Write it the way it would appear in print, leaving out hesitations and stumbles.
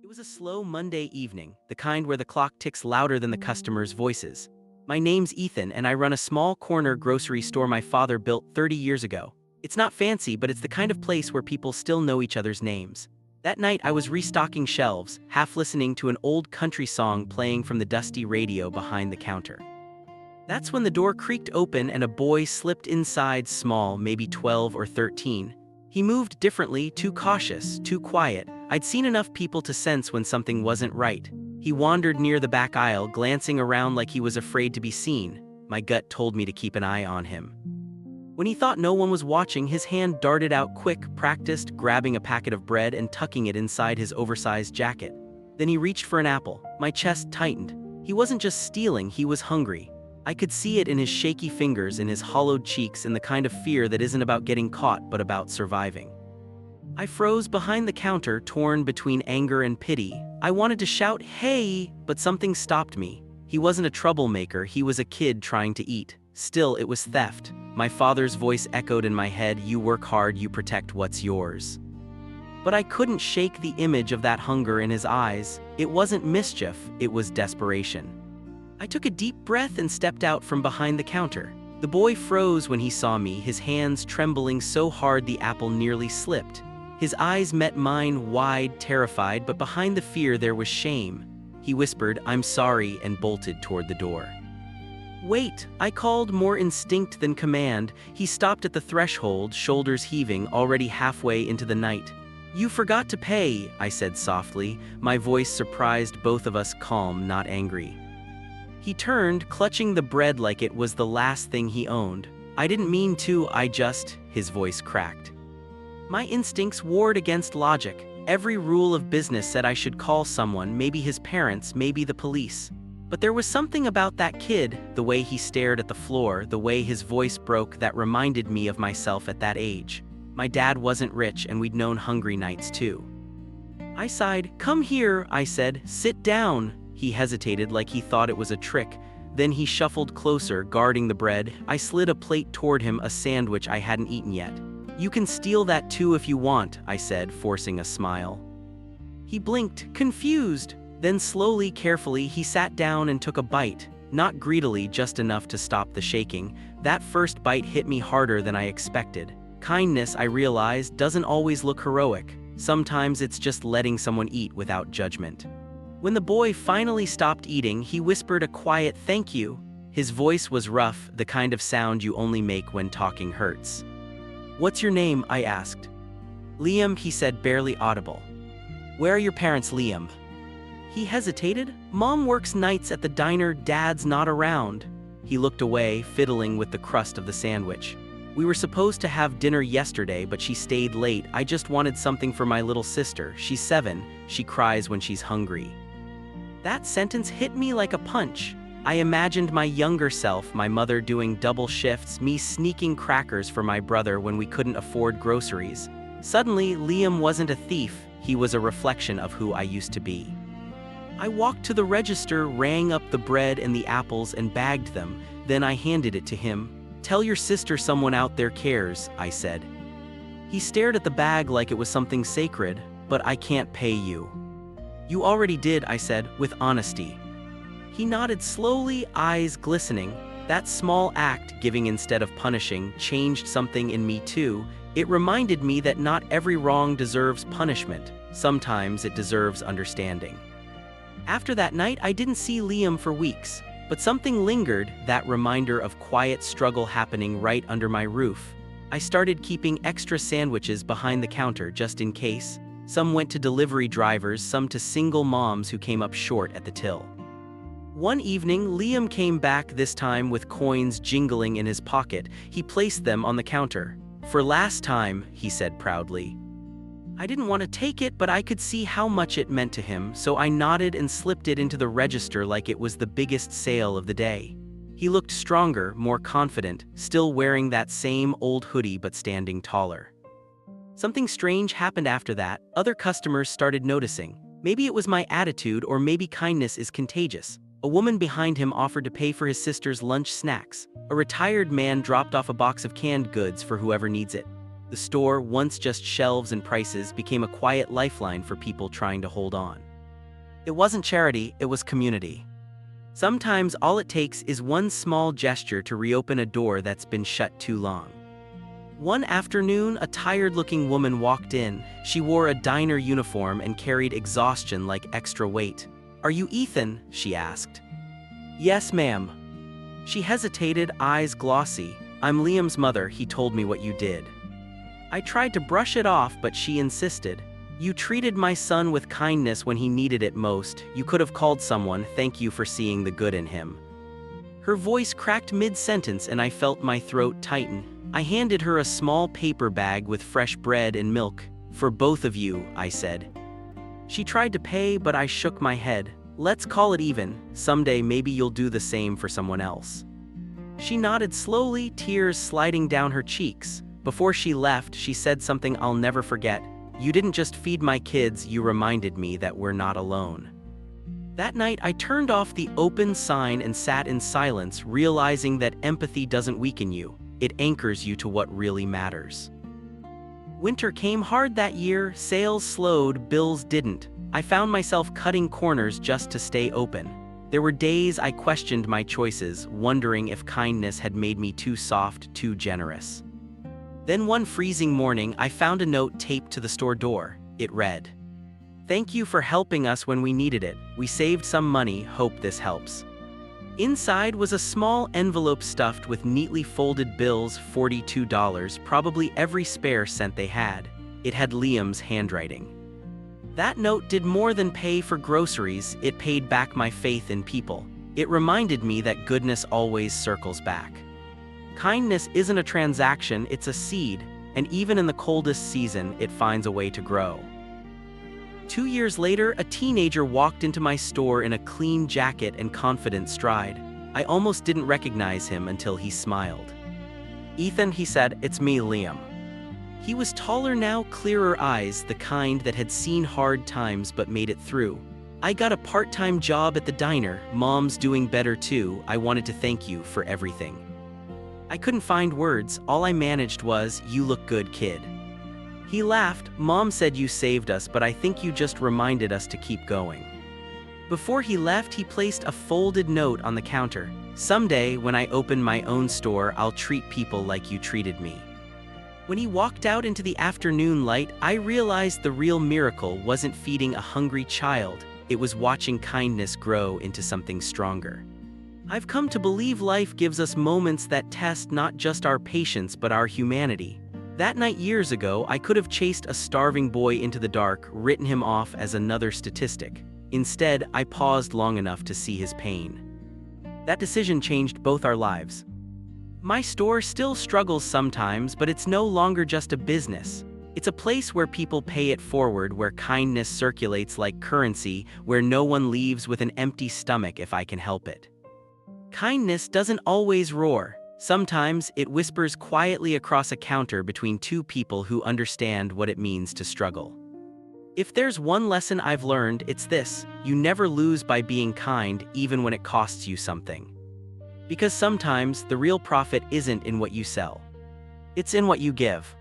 was a slow Monday evening, the kind where the clock ticks louder than the customers' voices. My name's Ethan, and I run a small corner grocery store my father built 30 years ago. It's not fancy, but it's the kind of place where people still know each other's names. That night, I was restocking shelves, half listening to an old country song playing from the dusty radio behind the counter. That's when the door creaked open and a boy slipped inside, small, maybe 12 or 13. He moved differently, too cautious, too quiet. I'd seen enough people to sense when something wasn't right. He wandered near the back aisle, glancing around like he was afraid to be seen. My gut told me to keep an eye on him. When he thought no one was watching, his hand darted out quick, practiced, grabbing a packet of bread and tucking it inside his oversized jacket. Then he reached for an apple. My chest tightened. He wasn't just stealing, he was hungry. I could see it in his shaky fingers, in his hollowed cheeks, in the kind of fear that isn't about getting caught but about surviving. I froze behind the counter, torn between anger and pity. I wanted to shout, "Hey!" but something stopped me. He wasn't a troublemaker, he was a kid trying to eat. Still, it was theft. My father's voice echoed in my head, "You work hard, you protect what's yours." But I couldn't shake the image of that hunger in his eyes. It wasn't mischief, it was desperation. I took a deep breath and stepped out from behind the counter. The boy froze when he saw me, his hands trembling so hard the apple nearly slipped. His eyes met mine, wide, terrified, but behind the fear there was shame. He whispered, "I'm sorry," and bolted toward the door. "Wait," I called, more instinct than command. He stopped at the threshold, shoulders heaving, already halfway into the night. "You forgot to pay," I said softly. My voice surprised both of us, calm, not angry. He turned, clutching the bread like it was the last thing he owned. "I didn't mean to, his voice cracked. My instincts warred against logic. Every rule of business said I should call someone, maybe his parents, maybe the police. But there was something about that kid, the way he stared at the floor, the way his voice broke, that reminded me of myself at that age. My dad wasn't rich, and we'd known hungry nights too. I sighed. "Come here," I said. "Sit down." He hesitated like he thought it was a trick. Then he shuffled closer, guarding the bread. I slid a plate toward him, a sandwich I hadn't eaten yet. "You can steal that too if you want," I said, forcing a smile. He blinked, confused. Then slowly, carefully, he sat down and took a bite. Not greedily, just enough to stop the shaking. That first bite hit me harder than I expected. Kindness, I realized, doesn't always look heroic. Sometimes it's just letting someone eat without judgment. When the boy finally stopped eating, he whispered a quiet "thank you." His voice was rough, the kind of sound you only make when talking hurts. "What's your name?" I asked. "Liam," he said, barely audible. "Where are your parents, Liam?" He hesitated. "Mom works nights at the diner, Dad's not around." He looked away, fiddling with the crust of the sandwich. "We were supposed to have dinner yesterday, but she stayed late. I just wanted something for my little sister. She's 7. She cries when she's hungry." That sentence hit me like a punch. I imagined my younger self, my mother doing double shifts, me sneaking crackers for my brother when we couldn't afford groceries. Suddenly, Liam wasn't a thief. He was a reflection of who I used to be. I walked to the register, rang up the bread and the apples and bagged them. Then I handed it to him. "Tell your sister someone out there cares," I said. He stared at the bag like it was something sacred. "But I can't pay you." "You already did," I said, with honesty. He nodded slowly, eyes glistening. That small act, giving instead of punishing, changed something in me too. It reminded me that not every wrong deserves punishment. Sometimes it deserves understanding. After that night, I didn't see Liam for weeks. But something lingered, that reminder of quiet struggle happening right under my roof. I started keeping extra sandwiches behind the counter just in case. Some went to delivery drivers, some to single moms who came up short at the till. One evening, Liam came back, this time with coins jingling in his pocket. He placed them on the counter. "For last time," he said proudly. I didn't want to take it, but I could see how much it meant to him, so I nodded and slipped it into the register like it was the biggest sale of the day. He looked stronger, more confident, still wearing that same old hoodie but standing taller. Something strange happened after that. Other customers started noticing. Maybe it was my attitude, or maybe kindness is contagious. A woman behind him offered to pay for his sister's lunch snacks. A retired man dropped off a box of canned goods for whoever needs it. The store, once just shelves and prices, became a quiet lifeline for people trying to hold on. It wasn't charity, it was community. Sometimes all it takes is one small gesture to reopen a door that's been shut too long. One afternoon, a tired-looking woman walked in. She wore a diner uniform and carried exhaustion like extra weight. "Are you Ethan?" she asked. "Yes, ma'am." She hesitated, eyes glossy. "I'm Liam's mother, he told me what you did." I tried to brush it off, but she insisted. "You treated my son with kindness when he needed it most. You could have called someone. Thank you for seeing the good in him." Her voice cracked mid-sentence and I felt my throat tighten. I handed her a small paper bag with fresh bread and milk. "For both of you," I said. She tried to pay, but I shook my head. "Let's call it even. Someday maybe you'll do the same for someone else." She nodded slowly, tears sliding down her cheeks. Before she left, she said something I'll never forget. "You didn't just feed my kids, you reminded me that we're not alone." That night, I turned off the open sign and sat in silence, realizing that empathy doesn't weaken you. It anchors you to what really matters. Winter came hard that year. Sales slowed, bills didn't. I found myself cutting corners just to stay open. There were days I questioned my choices, wondering if kindness had made me too soft, too generous. Then one freezing morning, I found a note taped to the store door. It read, "Thank you for helping us when we needed it. We saved some money, hope this helps." Inside was a small envelope stuffed with neatly folded bills, $42, probably every spare cent they had. It had Liam's handwriting. That note did more than pay for groceries, it paid back my faith in people. It reminded me that goodness always circles back. Kindness isn't a transaction, it's a seed, and even in the coldest season, it finds a way to grow. 2 years later, a teenager walked into my store in a clean jacket and confident stride. I almost didn't recognize him until he smiled. "Ethan," he said, "it's me, Liam." He was taller now, clearer eyes, the kind that had seen hard times but made it through. "I got a part-time job at the diner. Mom's doing better too. I wanted to thank you for everything." I couldn't find words. All I managed was, "You look good, kid." He laughed. "Mom said you saved us, but I think you just reminded us to keep going." Before he left, he placed a folded note on the counter. "Someday, when I open my own store, I'll treat people like you treated me." When he walked out into the afternoon light, I realized the real miracle wasn't feeding a hungry child, it was watching kindness grow into something stronger. I've come to believe life gives us moments that test not just our patience but our humanity. That night years ago, I could have chased a starving boy into the dark, written him off as another statistic. Instead, I paused long enough to see his pain. That decision changed both our lives. My store still struggles sometimes, but it's no longer just a business. It's a place where people pay it forward, where kindness circulates like currency, where no one leaves with an empty stomach if I can help it. Kindness doesn't always roar. Sometimes it whispers quietly across a counter between two people who understand what it means to struggle. If there's one lesson I've learned, it's this: you never lose by being kind, even when it costs you something. Because sometimes the real profit isn't in what you sell. It's in what you give.